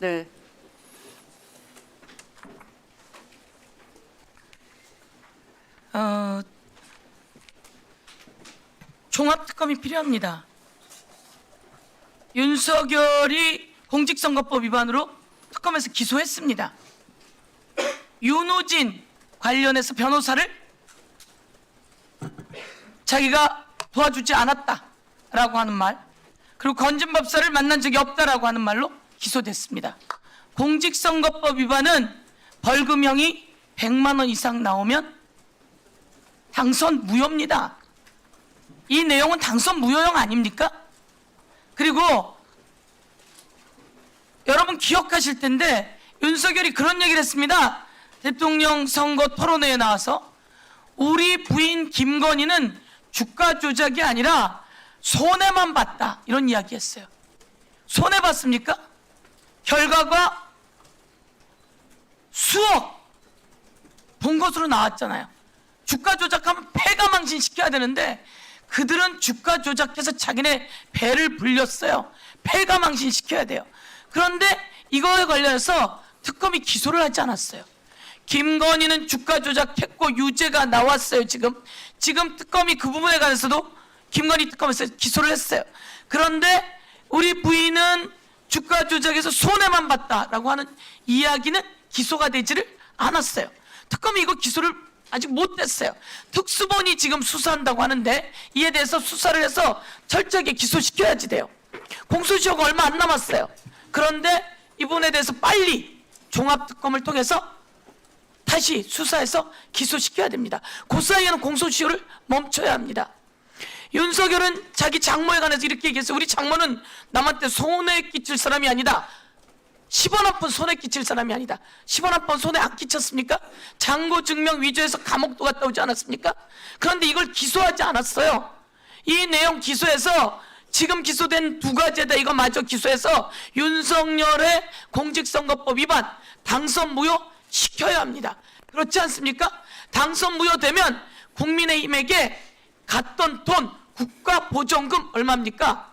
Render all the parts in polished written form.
네. 종합특검이 필요합니다. 윤석열이 공직선거법 위반으로 특검에서 기소했습니다. 윤호진 관련해서 변호사를 자기가 도와주지 않았다라고 하는 말, 그리고 건진법사를 만난 적이 없다라고 하는 말로 기소됐습니다. 공직선거법 위반은 벌금형이 100만 원 이상 나오면 당선 무효입니다. 이 내용은 당선 무효형 아닙니까? 그리고 여러분 기억하실 텐데 윤석열이 그런 얘기를 했습니다. 대통령 선거 토론회에 나와서 우리 부인 김건희는 주가 조작이 아니라 손해만 봤다, 이런 이야기 했어요. 손해 봤습니까? 결과가 수억 본 것으로 나왔잖아요. 주가 조작하면 패가 망신시켜야 되는데 그들은 주가 조작해서 자기네 배를 불렸어요. 패가 망신시켜야 돼요. 그런데 이거에 관련해서 특검이 기소를 하지 않았어요. 김건희는 주가 조작했고 유죄가 나왔어요. 지금 특검이 그 부분에 관해서도 김건희 특검에서 기소를 했어요. 그런데 우리 부인은 주가 조작에서 손해만 봤다라고 하는 이야기는 기소가 되지를 않았어요. 특검이 이거 기소를 아직 못했어요. 특수본이 지금 수사한다고 하는데 이에 대해서 수사를 해서 철저하게 기소시켜야지 돼요. 공소시효가 얼마 안 남았어요. 그런데 이 부분에 대해서 빨리 종합특검을 통해서 다시 수사해서 기소시켜야 됩니다. 그 사이에는 공소시효를 멈춰야 합니다. 윤석열은 자기 장모에 관해서 이렇게 얘기했어요. 우리 장모는 남한테 손해 끼칠 사람이 아니다. 10원 한 푼 손해 끼칠 사람이 아니다. 10원 한 푼 손해 안 끼쳤습니까? 장고 증명 위조해서 감옥도 갔다 오지 않았습니까? 그런데 이걸 기소하지 않았어요. 이 내용 기소해서 지금 기소된 두 가지에다 이거 마저 기소해서 윤석열의 공직선거법 위반 당선 무효 시켜야 합니다. 그렇지 않습니까? 당선 무효되면 국민의힘에게 갔던 돈 국가보전금 얼마입니까?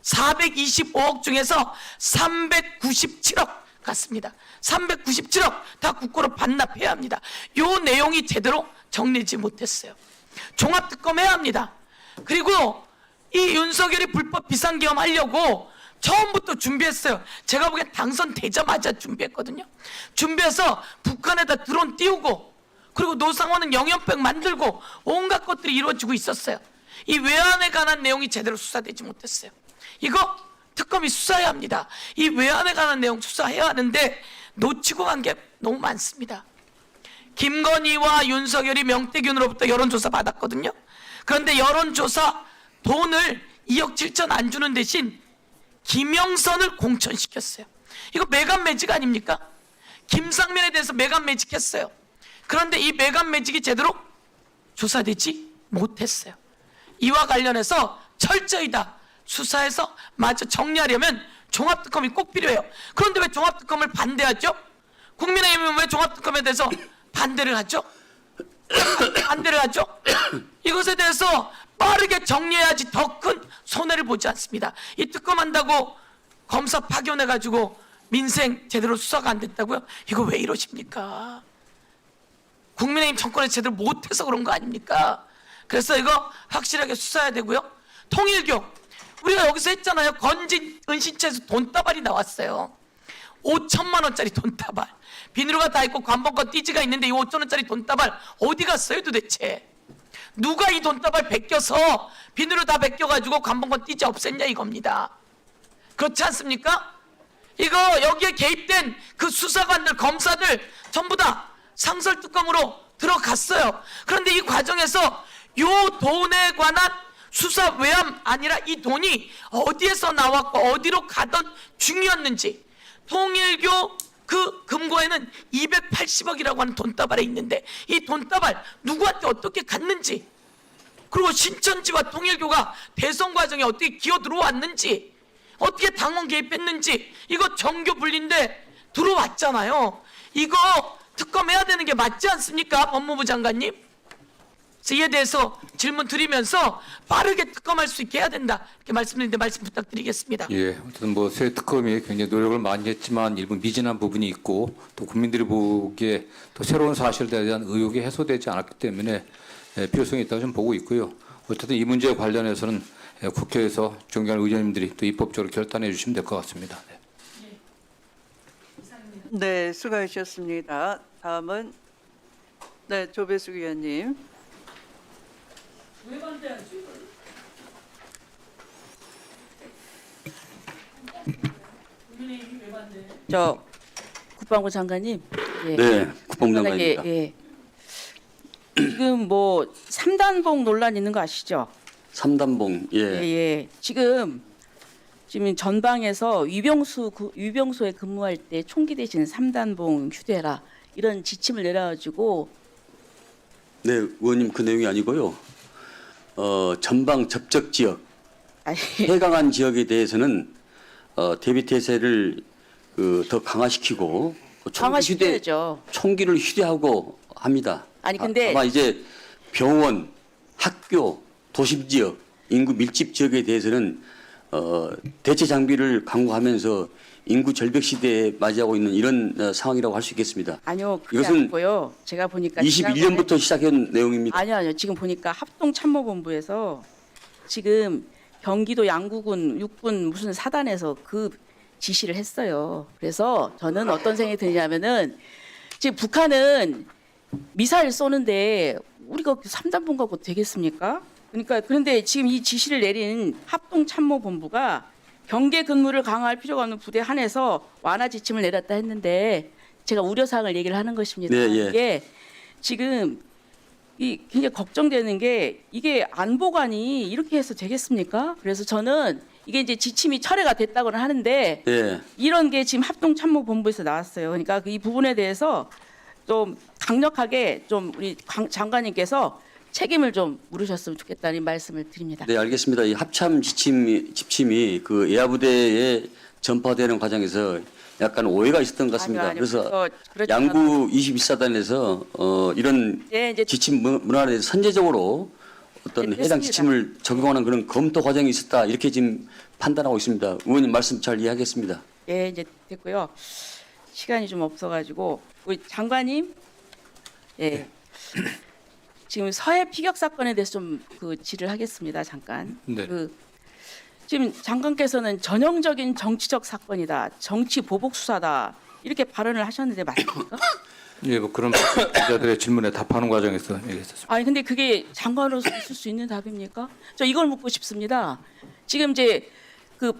425억 중에서 397억 갔습니다. 397억 다 국고로 반납해야 합니다. 이 내용이 제대로 정리되지 못했어요. 종합특검 해야 합니다. 그리고 이 윤석열이 불법 비상계엄 하려고 처음부터 준비했어요. 제가 보기엔 당선되자마자 준비했거든요. 준비해서 북한에다 드론 띄우고 그리고 노상원은 영연백 만들고 온갖 것들이 이루어지고 있었어요. 이 외환에 관한 내용이 제대로 수사되지 못했어요. 이거 특검이 수사해야 합니다. 이 외환에 관한 내용 수사해야 하는데 놓치고 간 게 너무 많습니다. 김건희와 윤석열이 명태균으로부터 여론조사 받았거든요. 그런데 여론조사 돈을 2억 7천 안 주는 대신 김영선을 공천시켰어요. 이거 매간매직 아닙니까? 김상면에 대해서 매간매직했어요. 그런데 이 매간매직이 제대로 조사되지 못했어요. 이와 관련해서 철저히 다 수사해서 마저 정리하려면 종합특검이 꼭 필요해요. 그런데 왜 종합특검을 반대하죠? 국민의힘은 왜 종합특검에 대해서 반대를 하죠? 반대를 하죠? 이것에 대해서 빠르게 정리해야지 더 큰 손해를 보지 않습니다. 이 특검한다고 검사 파견해가지고 민생 제대로 수사가 안 됐다고요? 이거 왜 이러십니까? 국민의힘 정권에서 제대로 못해서 그런 거 아닙니까? 그래서 이거 확실하게 수사해야 되고요. 통일교 우리가 여기서 했잖아요. 건진 은신처에서 돈다발이 나왔어요. 5천만 원짜리 돈다발, 비누가 다 있고 관본권 띠지가 있는데 이 5천 원짜리 돈다발 어디 갔어요 도대체? 누가 이 돈다발 베껴서 비누로 다 베껴가지고 관본권 띠지 없앴냐 이겁니다. 그렇지 않습니까? 이거 여기에 개입된 그 수사관들 검사들 전부 다 상설특검으로 들어갔어요. 그런데 이 과정에서 이 돈에 관한 수사 외함 아니라 이 돈이 어디에서 나왔고 어디로 가던 중이었는지, 통일교 그 금고에는 280억이라고 하는 돈다발에 있는데 이 돈다발 누구한테 어떻게 갔는지, 그리고 신천지와 통일교가 대선 과정에 어떻게 기어 들어왔는지, 어떻게 당원 개입했는지, 이거 정교 분리인데 들어왔잖아요. 이거 특검해야 되는 게 맞지 않습니까? 법무부 장관님? 그래서 이에 대해서 질문 드리면서 빠르게 특검할 수 있게 해야 된다. 이렇게 말씀드리는데 말씀 부탁드리겠습니다. 예, 어쨌든 뭐 새 특검이 굉장히 노력을 많이 했지만 일부 미진한 부분이 있고 또 국민들이 보기에 또 새로운 사실에 대한 의혹이 해소되지 않았기 때문에 필요성이 있다고 좀 보고 있고요. 어쨌든 이 문제에 관련해서는 국회에서 존경하는 의원님들이 또 입법적으로 결단해 주시면 될 것 같습니다. 네. 네, 수고하셨습니다. 다음은 조배숙 의원님. 왜 반대하지? 국민의힘이 왜 반대? 저 국방부 장관님. 예. 네, 국방부 간단하게, 장관입니다. 예. 지금 뭐 3단봉 논란 있는 거 아시죠? 삼단봉, 예, 예, 예. 지금 전방에서 위병소에 근무할 때 총기 대신 3단봉 휴대라 이런 지침을 내려가지고 네, 의원님 그 내용이 아니고요. 전방 접적 지역, 아니, 해강한 지역에 대해서는 대비 태세를 더 강화시키고 강화시켜야죠. 총기를 휴대하고 합니다. 아니, 근데- 아마 이제 병원, 학교, 도심 지역, 인구 밀집 지역에 대해서는 대체 장비를 강구하면서 인구 절벽 시대에 맞이하고 있는 이런 상황이라고 할 수 있겠습니다. 아니요, 그게 이것은 아니고요. 제가 보니까 21년부터 시작한 내용입니다. 아니요. 지금 보니까 합동참모본부에서 지금 경기도 양구군 육군 무슨 사단에서 그 지시를 했어요. 그래서 저는 어떤 생각이 드냐면은 지금 북한은 미사일 쏘는데 우리가 3단봉 갖고 되겠습니까? 그러니까 그런데 지금 이 지시를 내린 합동참모본부가 경계 근무를 강화할 필요가 없는 부대 한해서 완화 지침을 내렸다 했는데 제가 우려사항을 얘기를 하는 것입니다. 네, 예. 이게 지금 이 굉장히 걱정되는 게 이게 안보관이 이렇게 해서 되겠습니까? 그래서 저는 이게 이제 지침이 철회가 됐다고는 하는데 예. 이런 게 지금 합동참모본부에서 나왔어요. 그러니까 이 부분에 대해서 좀 강력하게 좀 우리 장관님께서 책임을 좀 물으셨으면 좋겠다는 말씀을 드립니다. 네, 알겠습니다. 이 합참 지침이 그 예하부대에 전파되는 과정에서 약간 오해가 있었던 것 같습니다. 아니요, 그래서 그렇지 양구 21사단에서 이런 예, 이제 지침 문화에 대해서 선제적으로 어떤 네, 해당 됐습니다. 지침을 적용하는 그런 검토 과정이 있었다 이렇게 지금 판단하고 있습니다. 의원님 말씀 잘 이해하겠습니다. 예, 이제 됐고요. 시간이 좀 없어가지고 우리 장관님, 예, 지금 서해 피격 사건에 대해서 좀 그 질의를 하겠습니다. 잠깐. 네. 지금 장관께서는 전형적인 정치적 사건이다, 정치 보복 수사다 이렇게 발언을 하셨는데 맞습니까? 예, 뭐 그런 기자들의 질문에 답하는 과정에서 얘기했었습니다. 아니 근데 그게 장관으로서 있을 수 있는 답입니까? 저 이걸 묻고 싶습니다. 지금 이제 그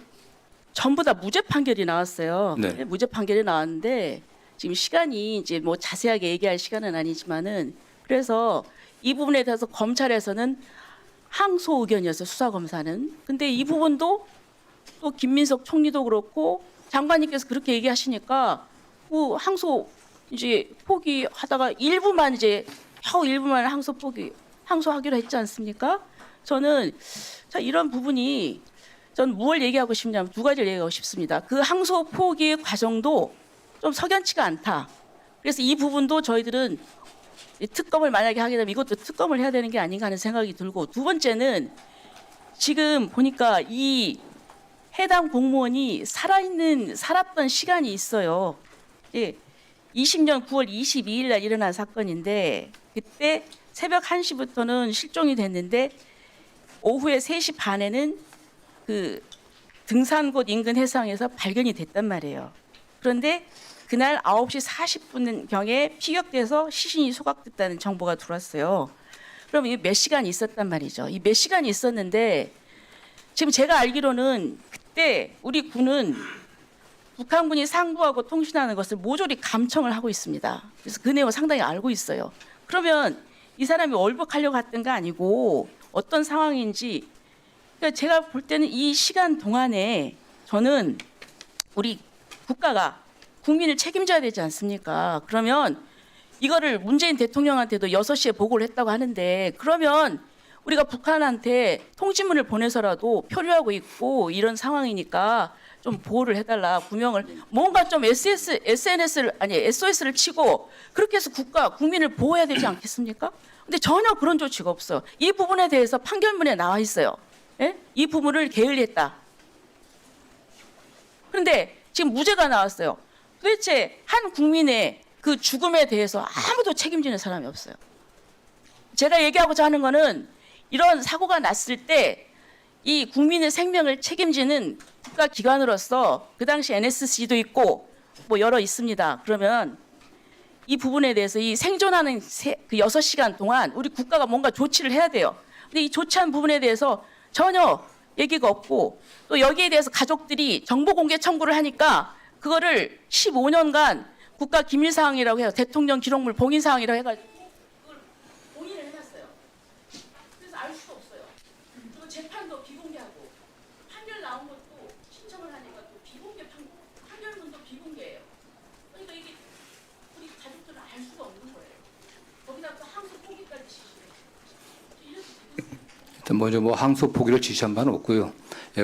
전부 다 무죄 판결이 나왔어요. 네. 무죄 판결이 나왔는데 지금 시간이 이제 뭐 자세하게 얘기할 시간은 아니지만은 그래서 이 부분에 대해서 검찰에서는 항소 의견이었어요. 수사 검사는. 근데 이 부분도 또 김민석 총리도 그렇고 장관님께서 그렇게 얘기하시니까 뭐 항소 이제 포기하다가 일부만 이제 겨우 일부만 항소하기로 했지 않습니까? 저는 자 이런 부분이 전 무엇을 얘기하고 싶냐면 두 가지를 얘기하고 싶습니다. 그 항소 포기 과정도 좀 석연치가 않다. 그래서 이 부분도 저희들은 이 특검을 만약에 하게 되면 이것도 특검을 해야 되는 게 아닌가 하는 생각이 들고 두 번째는 지금 보니까 이 해당 공무원이 살았던 시간이 있어요. 예. 20년 9월 22일 날 일어난 사건인데 그때 새벽 1시부터는 실종이 됐는데 오후에 3시 반에는 그 등산곳 인근 해상에서 발견이 됐단 말이에요. 그런데 그날 9시 40분경에 피격돼서 시신이 소각됐다는 정보가 들어왔어요. 그럼 이게 몇 시간 있었단 말이죠. 이 몇 시간이 있었는데 지금 제가 알기로는 그때 우리 군은 북한군이 상부하고 통신하는 것을 모조리 감청을 하고 있습니다. 그래서 그 내용을 상당히 알고 있어요. 그러면 이 사람이 월북하려고 했던 거 아니고 어떤 상황인지 그러니까 제가 볼 때는 이 시간 동안에 저는 우리 국가가 국민을 책임져야 되지 않습니까? 그러면 이거를 문재인 대통령한테도 6시에 보고를 했다고 하는데 그러면 우리가 북한한테 통지문을 보내서라도 표류하고 있고 이런 상황이니까 좀 보호를 해달라, 구명을 뭔가 좀 SNS를 아니 SOS를 치고 그렇게 해서 국민을 보호해야 되지 않겠습니까? 근데 전혀 그런 조치가 없어요. 이 부분에 대해서 판결문에 나와 있어요. 예? 이 부분을 게을리했다. 그런데 지금 무죄가 나왔어요. 도대체 한 국민의 그 죽음에 대해서 아무도 책임지는 사람이 없어요. 제가 얘기하고자 하는 거는 이런 사고가 났을 때 이 국민의 생명을 책임지는 국가기관으로서 그 당시 NSC도 있고 뭐 여러 있습니다. 그러면 이 부분에 대해서 이 생존하는 그 6시간 동안 우리 국가가 뭔가 조치를 해야 돼요. 근데 이 조치한 부분에 대해서 전혀 얘기가 없고 또 여기에 대해서 가족들이 정보 공개 청구를 하니까 그거를 15년간 국가 기밀 사항이라고 해요. 대통령 기록물 봉인 사항이라고 해가지고 그걸 봉인을 해놨어요. 그래서 알 수가 없어요. 또 재판도 비공개하고 판결 나온 것도 신청을 하니까 또 비공개 판결문도 비공개예요. 그러니까 이게 우리 가족들은 알 수가 없는 거예요. 거기다 또 항소 포기까지 지시해요. 이렇게 되겠어요. 일단 먼저 뭐 항소 포기를 지시한 바는 없고요.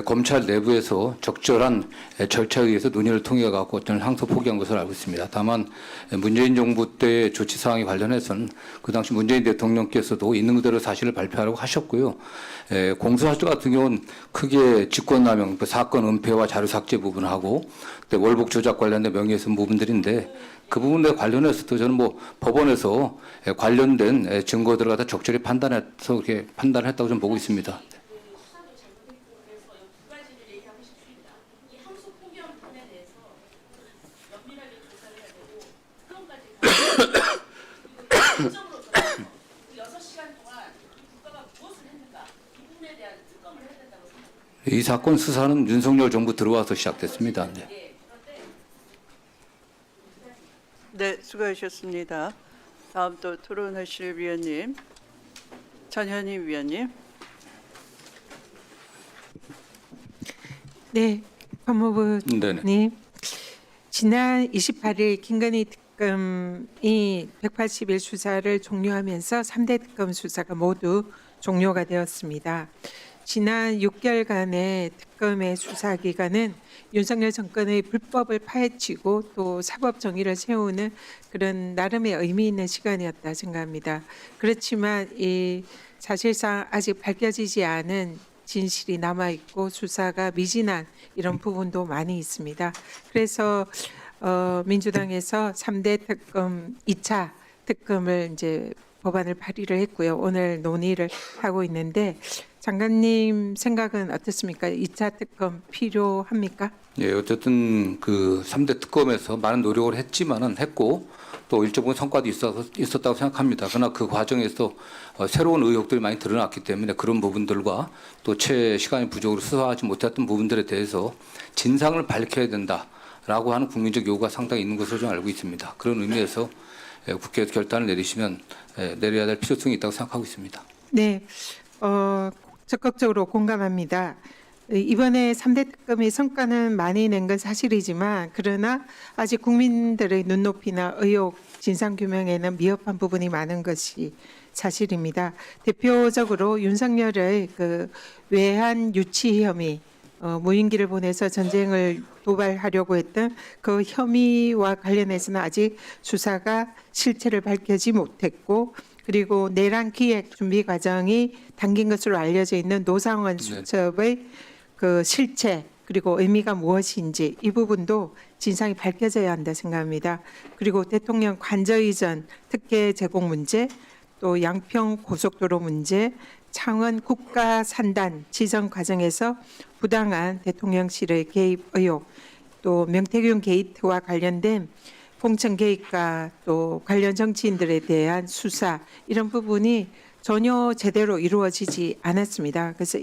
검찰 내부에서 적절한 절차에 의해서 논의를 통해 갖고 어떤 항소 포기한 것으로 알고 있습니다. 다만 문재인 정부 때 조치 사항에 관련해서는 그 당시 문재인 대통령께서도 있는 그대로 사실을 발표하라고 하셨고요. 공수처 같은 경우는 크게 직권남용, 사건 은폐와 자료 삭제 부분하고 월북 조작 관련된 명예훼손 부분들인데 그 부분에 관련해서도 저는 뭐 법원에서 관련된 증거들을 갖다 적절히 판단해서 이렇게 판단을 했다고 좀 보고 있습니다. 이 사건 수사는 윤석열 정부 들어와서 시작됐습니다. 네. 네, 수고하셨습니다. 다음 또 토론하실 위원님, 전현희 위원님. 네, 법무부님. 네네. 지난 28일 김건희 특검이 180일 수사를 종료하면서 3대 특검 수사가 모두 종료가 되었습니다. 지난 6개월간의 특검의 수사 기간은 윤석열 정권의 불법을 파헤치고 또 사법 정의를 세우는 그런 나름의 의미 있는 시간이었다 생각합니다. 그렇지만 이 사실상 아직 밝혀지지 않은 진실이 남아 있고 수사가 미진한 이런 부분도 많이 있습니다. 그래서 민주당에서 3대 특검 2차 특검을 이제 법안을 발의를 했고요. 오늘 논의를 하고 있는데 장관님 생각은 어떻습니까? 2차 특검 필요합니까? 예, 어쨌든 그 3대 특검에서 많은 노력을 했고 또 일정 부분 성과도 있었다고 생각합니다. 그러나 그 과정에서 새로운 의혹들이 많이 드러났기 때문에 그런 부분들과 또 채 시간이 부족으로 수사하지 못했던 부분들에 대해서 진상을 밝혀야 된다라고 하는 국민적 요구가 상당히 있는 것으로 좀 알고 있습니다. 그런 의미에서 국회에서 결단을 내리시면 내려야 될 필요성이 있다고 생각하고 있습니다. 네, 적극적으로 공감합니다. 이번에 3대 특검의 성과는 많이 낸 건 사실이지만 그러나 아직 국민들의 눈높이나 의혹 진상규명에는 미흡한 부분이 많은 것이 사실입니다. 대표적으로 윤석열의 그 외환 유치 혐의, 무인기를 보내서 전쟁을 도발하려고 했던 그 혐의와 관련해서는 아직 수사가 실체를 밝히지 못했고 그리고 내란 기획 준비 과정이 당긴 것으로 알려져 있는 노상원 수첩의 그 실체 그리고 의미가 무엇인지 이 부분도 진상이 밝혀져야 한다 생각합니다. 그리고 대통령 관저 이전 특혜 제공 문제, 또 양평 고속도로 문제, 창원 국가 산단 지정 과정에서 부당한 대통령실의 개입 의혹, 또 명태균 게이트와 관련된 공천 개입과 또 관련 정치인들에 대한 수사 이런 부분이 전혀 제대로 이루어지지 않았습니다. 그래서